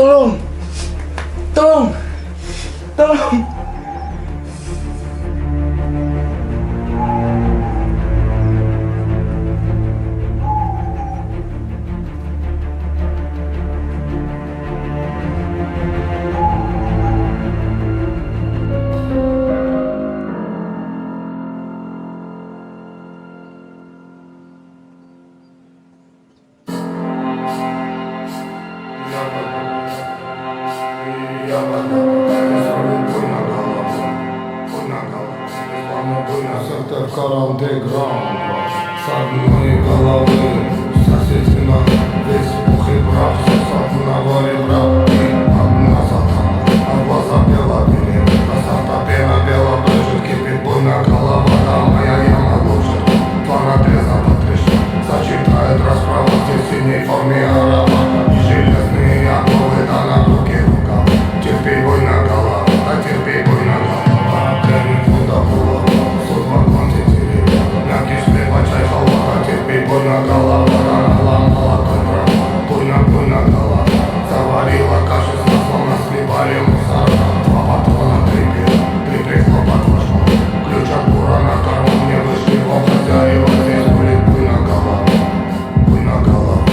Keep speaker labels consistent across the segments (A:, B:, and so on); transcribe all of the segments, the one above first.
A: Tolong! Tolong! Tolong!
B: Коралл Деграунд, сад моей головы, соседина, весь пух и прах, сосад на воре брат, и одна сатана, а глаза белопенен, красота пена бела, брежет, кипит буйная голова, да моя яма глубже, план отреза потрясен, зачитает расправа, здесь в синей форме араба, и железные оковы, да на руке рукав, терпи буйная голова, да терпи буйная голова, тянет фунта булава, судьба квантитет. Чай халва, терпи, буйна голова, наломала контрол, буйна голова, заварила кашу с маслом, насхлебали мусора, два патрона, три прихлопа вошел, ключ от бура на карман, мне вышли в хозяева, здесь будет буйна голова,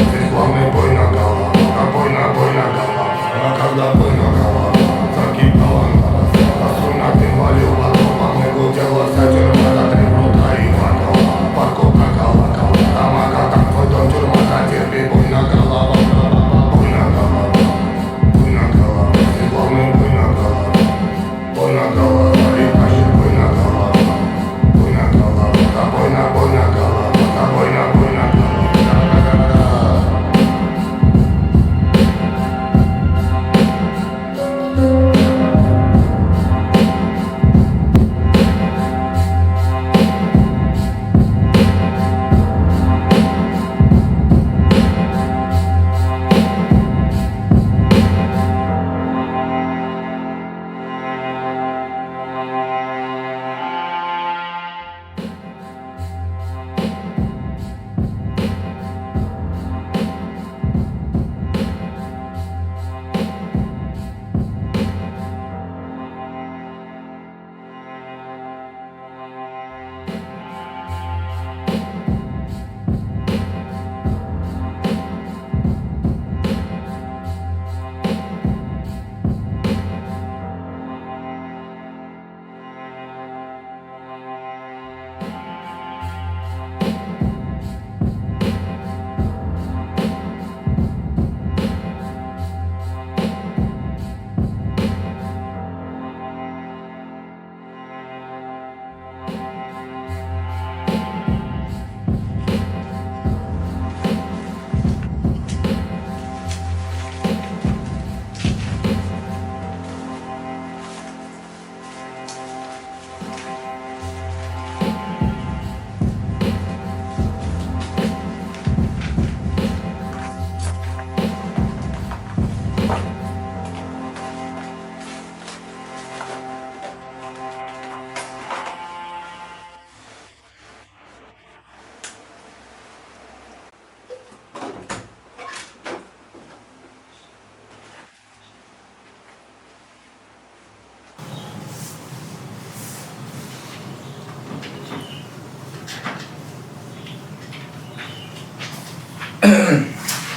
B: здесь главный буйна голова, а буйна голова, а когда буйна голова, закипала на раз, а струна дым валил в окопах, не гудела вся тюрьма, до три прута и вокал. Парковка колокол, тамака, там твой дом, тюрьма, терпи, буйна голова, здесь главный буйна голова, и каждый буйна голова, да буйна голова, да буйна голова.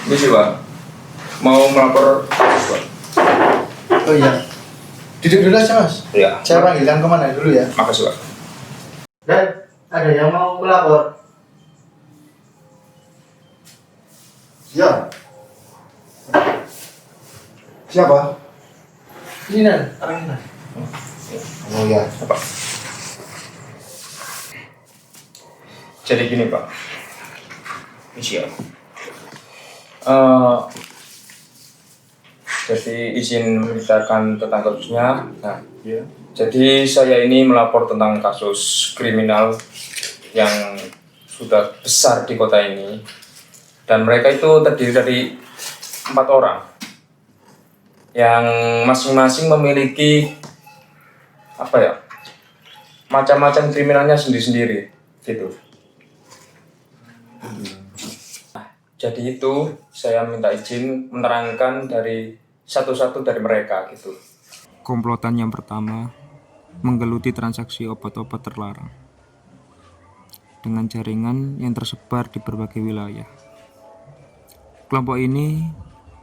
C: Ini sih Pak, mau melapor Pak.
A: Oh iya. Duduk dulu aja Mas.
C: Iya.
A: Saya panggilkan kemana dulu ya.
C: Makasih Pak.
A: Dan ada yang mau melapor? Ya. Siapa? Ini Nan, orangnya Nan.
B: Oh ya,
C: Apa? Jadi gini Pak, Michelle. Jadi izin menceritakan tentang kasusnya. Nah,
A: Iya.
C: jadi saya ini melapor tentang kasus kriminal yang sudah besar di kota ini, dan mereka itu terdiri dari 4 orang yang masing-masing memiliki macam-macam kriminalnya sendiri-sendiri gitu. Jadi itu saya minta izin menerangkan dari satu-satu dari mereka gitu.
D: Komplotan yang pertama menggeluti transaksi obat-obat terlarang dengan jaringan yang tersebar di berbagai wilayah. Kelompok ini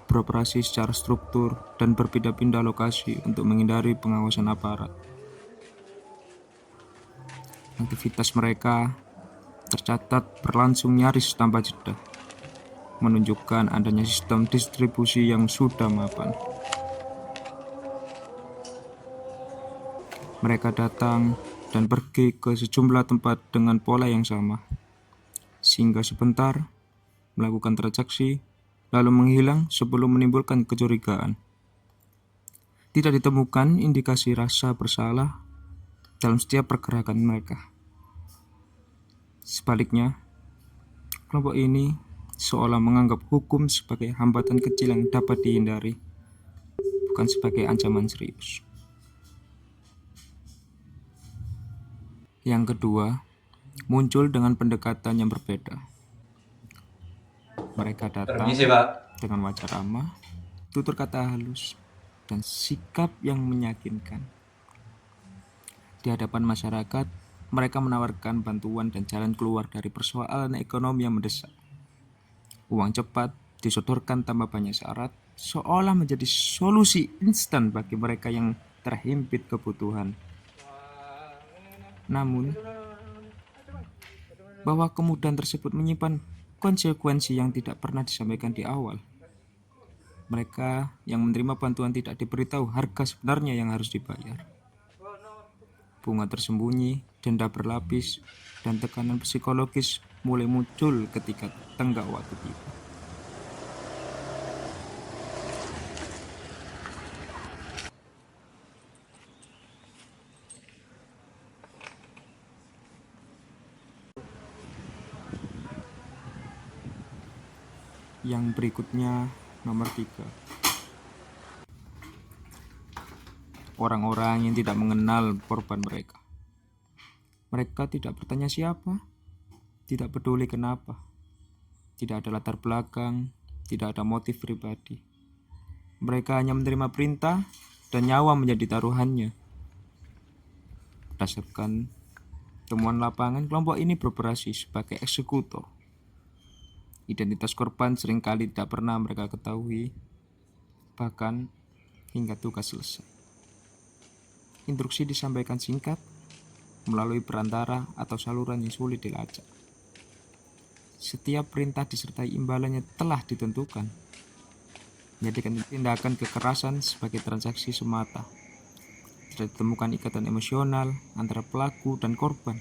D: beroperasi secara struktur dan berpindah-pindah lokasi untuk menghindari pengawasan aparat. Aktivitas mereka tercatat berlangsung nyaris tanpa jeda, menunjukkan adanya sistem distribusi yang sudah mapan. Mereka datang dan pergi ke sejumlah tempat dengan pola yang sama, singgah sebentar, melakukan transaksi, lalu menghilang sebelum menimbulkan kecurigaan. Tidak ditemukan indikasi rasa bersalah dalam setiap pergerakan mereka. Sebaliknya, kelompok ini seolah menganggap hukum sebagai hambatan kecil yang dapat dihindari, bukan sebagai ancaman serius. Yang kedua, muncul dengan pendekatan yang berbeda. Mereka datang
A: Permisi, Pak.
D: dengan wajah ramah, tutur kata halus, dan sikap yang meyakinkan. Di hadapan masyarakat, mereka menawarkan bantuan dan jalan keluar dari persoalan ekonomi yang mendesak. Uang cepat disodorkan tanpa banyak syarat, seolah menjadi solusi instan bagi mereka yang terhimpit kebutuhan. Namun, bahwa kemudahan tersebut menyimpan konsekuensi yang tidak pernah disampaikan di awal. Mereka yang menerima bantuan tidak diberitahu harga sebenarnya yang harus dibayar. Bunga tersembunyi, denda berlapis, dan tekanan psikologis mulai muncul ketika tenggat waktu tiba. Yang berikutnya, nomor 3. Orang-orang yang tidak mengenal korban mereka. Mereka tidak bertanya siapa, tidak peduli kenapa, tidak ada latar belakang, tidak ada motif pribadi. Mereka hanya menerima perintah dan nyawa menjadi taruhannya. Berdasarkan temuan lapangan, kelompok ini beroperasi sebagai eksekutor. Identitas korban seringkali tidak pernah mereka ketahui, bahkan hingga tugas selesai. Instruksi disampaikan singkat, melalui perantara atau saluran yang sulit dilacak. Setiap perintah disertai imbalannya telah ditentukan. Menjadikan tindakan kekerasan sebagai transaksi semata. Tidak ditemukan ikatan emosional antara pelaku dan korban.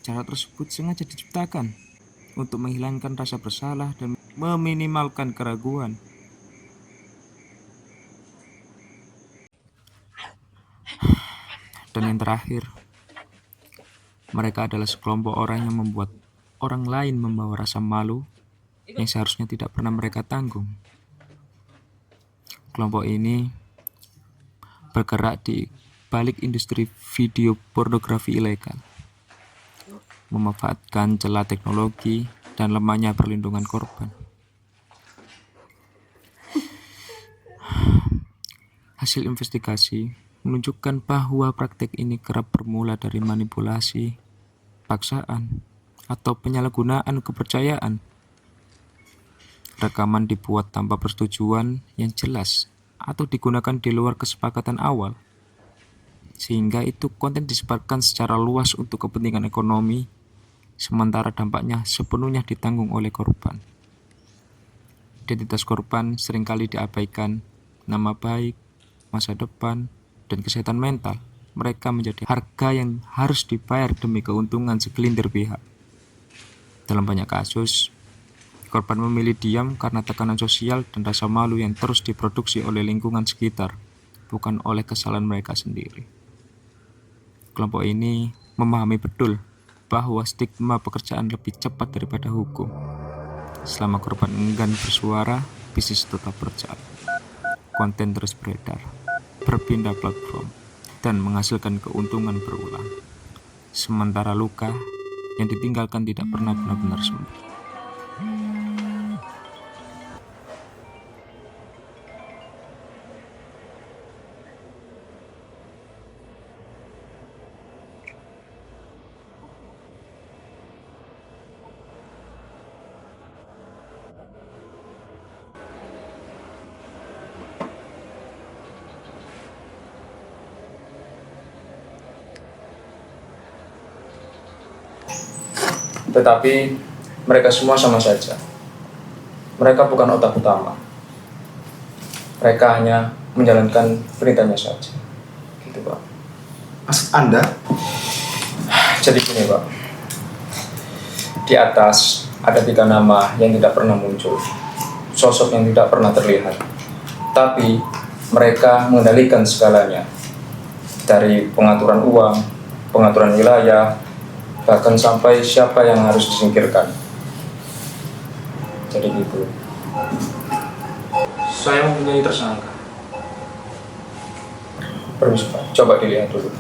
D: Cara tersebut sengaja diciptakan untuk menghilangkan rasa bersalah dan meminimalkan keraguan. Dan yang terakhir, mereka adalah sekelompok orang yang membuat orang lain membawa rasa malu yang seharusnya tidak pernah mereka tanggung. Kelompok ini bergerak di balik industri video pornografi ilegal, memanfaatkan celah teknologi dan lemahnya perlindungan korban. Hasil investigasi menunjukkan bahwa praktik ini kerap bermula dari manipulasi, paksaan, atau penyalahgunaan kepercayaan. Rekaman dibuat tanpa persetujuan yang jelas atau digunakan di luar kesepakatan awal, sehingga itu konten disebarkan secara luas untuk kepentingan ekonomi, sementara dampaknya sepenuhnya ditanggung oleh korban. Identitas korban seringkali diabaikan, nama baik, masa depan, dan kesehatan mental mereka menjadi harga yang harus dibayar demi keuntungan segelintir pihak. Dalam banyak kasus, korban memilih diam karena tekanan sosial dan rasa malu yang terus diproduksi oleh lingkungan sekitar, bukan oleh kesalahan mereka sendiri. Kelompok ini memahami betul bahwa stigma pekerjaan lebih cepat daripada hukum. Selama korban enggan bersuara, bisnis tetap berjalan. Konten terus beredar, berpindah platform, dan menghasilkan keuntungan berulang. Sementara luka yang ditinggalkan tidak pernah benar-benar sembuh.
C: tetapi mereka semua sama saja. Mereka bukan otak utama. Mereka hanya menjalankan perintahnya saja. Gitu, Pak.
A: Maksud Anda?
C: Jadi gini, Pak. Di atas ada 3 nama yang tidak pernah muncul. Sosok yang tidak pernah terlihat. Tapi mereka mengendalikan segalanya. Dari pengaturan uang, pengaturan wilayah, bahkan sampai siapa yang harus disingkirkan. Jadi gitu. Saya mempunyai tersangka. Permisi, Pak, coba dilihat dulu.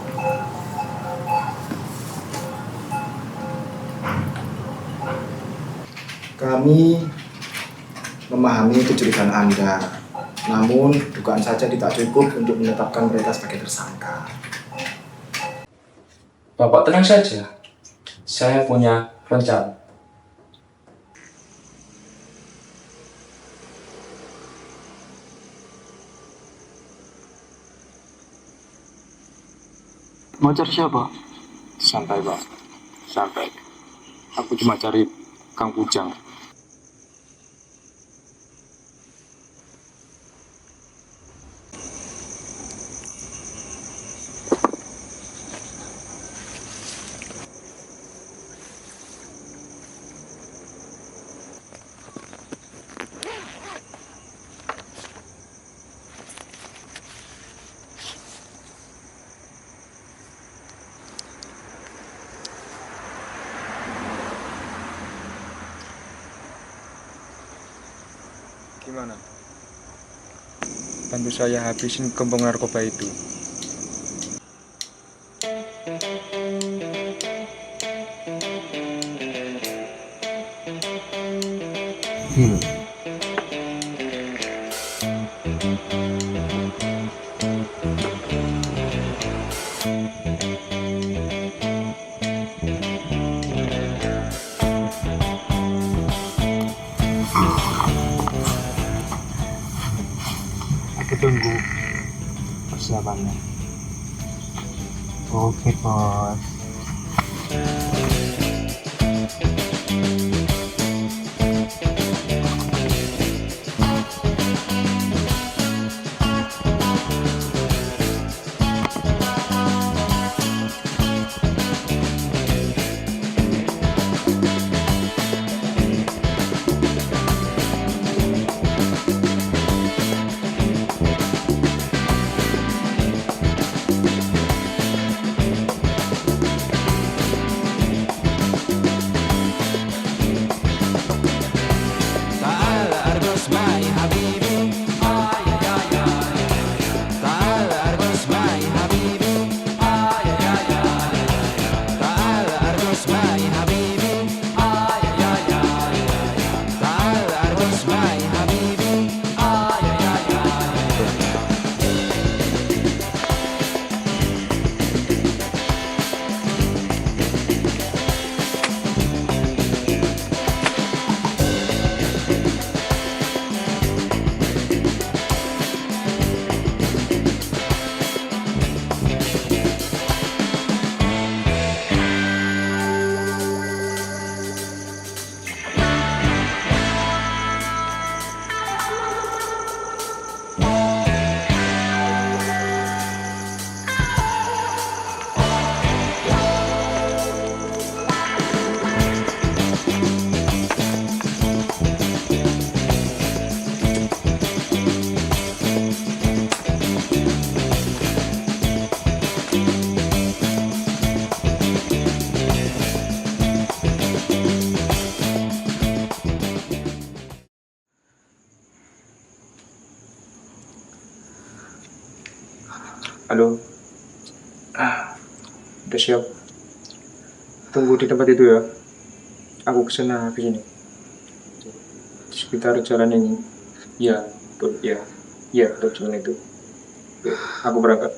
A: Kami memahami kecurigaan Anda, namun dugaan saja tidak cukup untuk menetapkan mereka sebagai tersangka.
C: Bapak tenang saja. Saya punya rencana.
D: Mau cari siapa? Santai, Pak. Santai. Aku cuma cari Kang Bujang. Gimana? Bantu saya habisin gembong narkoba itu. Aku tunggu persiapannya. Oke, Bos.
C: Halo. Udah siap. Tunggu di tempat itu ya. Aku kesana habis ini. Di sekitar jalan ini. Ya, betul ya. Ya, betul jalan itu. Ya, aku berangkat.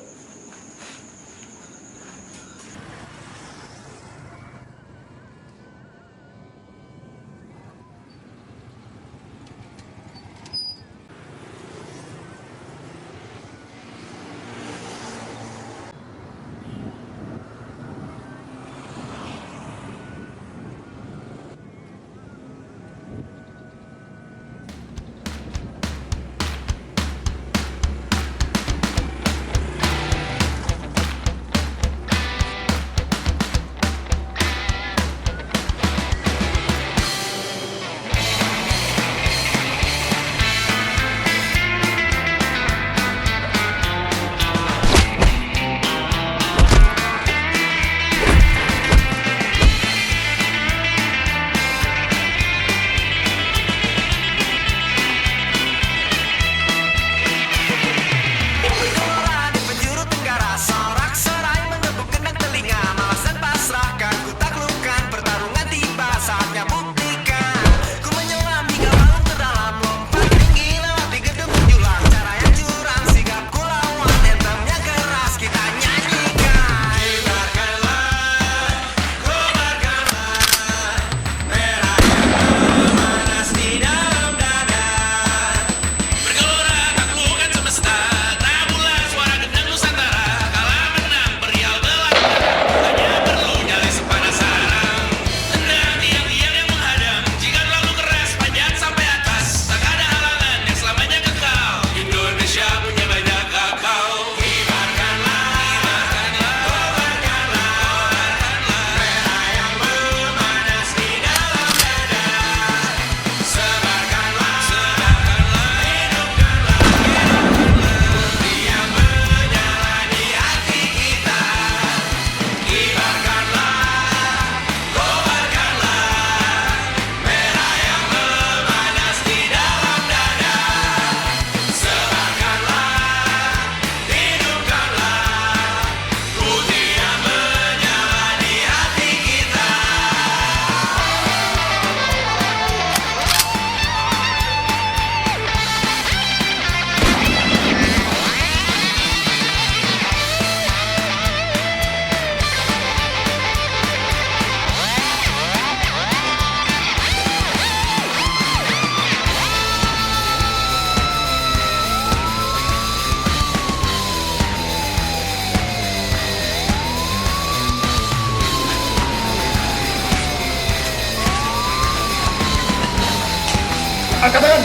A: Angkat tangan.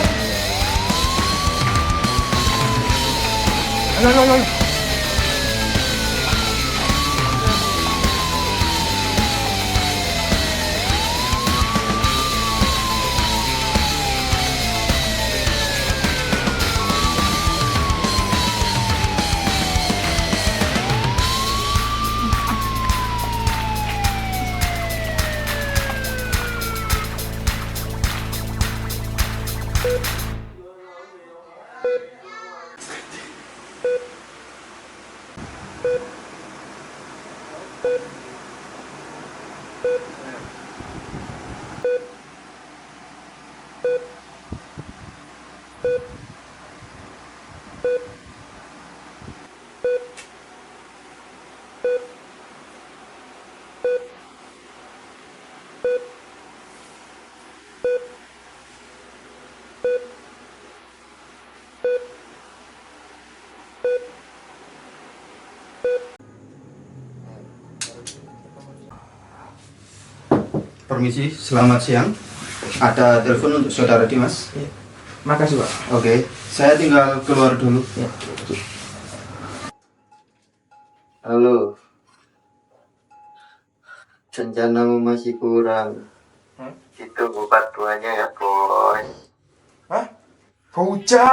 A: Ayo, ayo, ayo.
E: Permisi, selamat siang. Ada telepon untuk saudara Dimas.
D: Ya. Makasih Pak.
E: Oke, saya tinggal keluar dulu.
D: Ya.
E: Halo. Rencanamu masih kurang. Itu bukan tuanya ya, bos.
A: Hah? Hujan!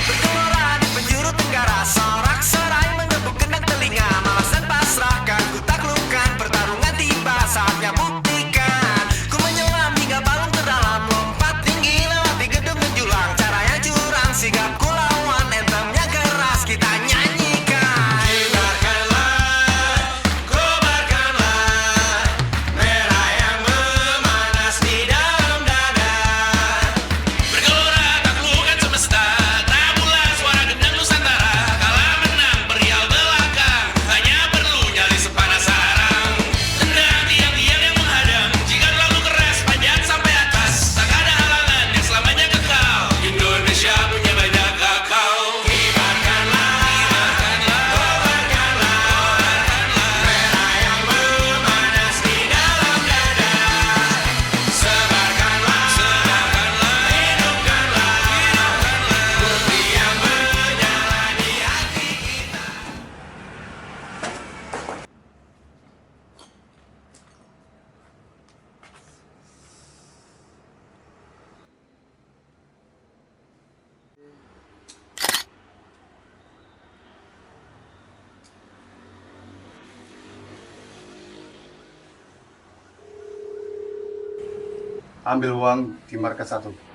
F: Bergelora di penjuru tenggara, sorak-sorai mengebuk kendang telinga. Malas dan pasrahkan, ku taklukkan. Pertarungan tiba, saatnya buktikan. Ku menyelam hingga balung terdalam, lompat tinggi lewati gedung menjulang. Cara yang curang, sigap ku lawan, anthemnya keras kita nyanyikan. Kibarkanlah, kobarkanlah, merah yang memanas di dalam dada. Bergelora taklukkan semesta, tabulah suara gendang Nusantara. Kalah menang perial belakang, hanya perlu nyali sepanas sarang. Tendang tiang-tiang yang menghadang, jika terlalu keras panjang sampai atas. Tak ada halangan yang selamanya kekal, Indonesia punya banyak kakao. Kibarkanlah, kobarkanlah, merah yang memanas di dalam dada. Sebarkanlah, hidupkanlah, bukti yang menyala di hati kita.
E: Ambil uang di markas 1.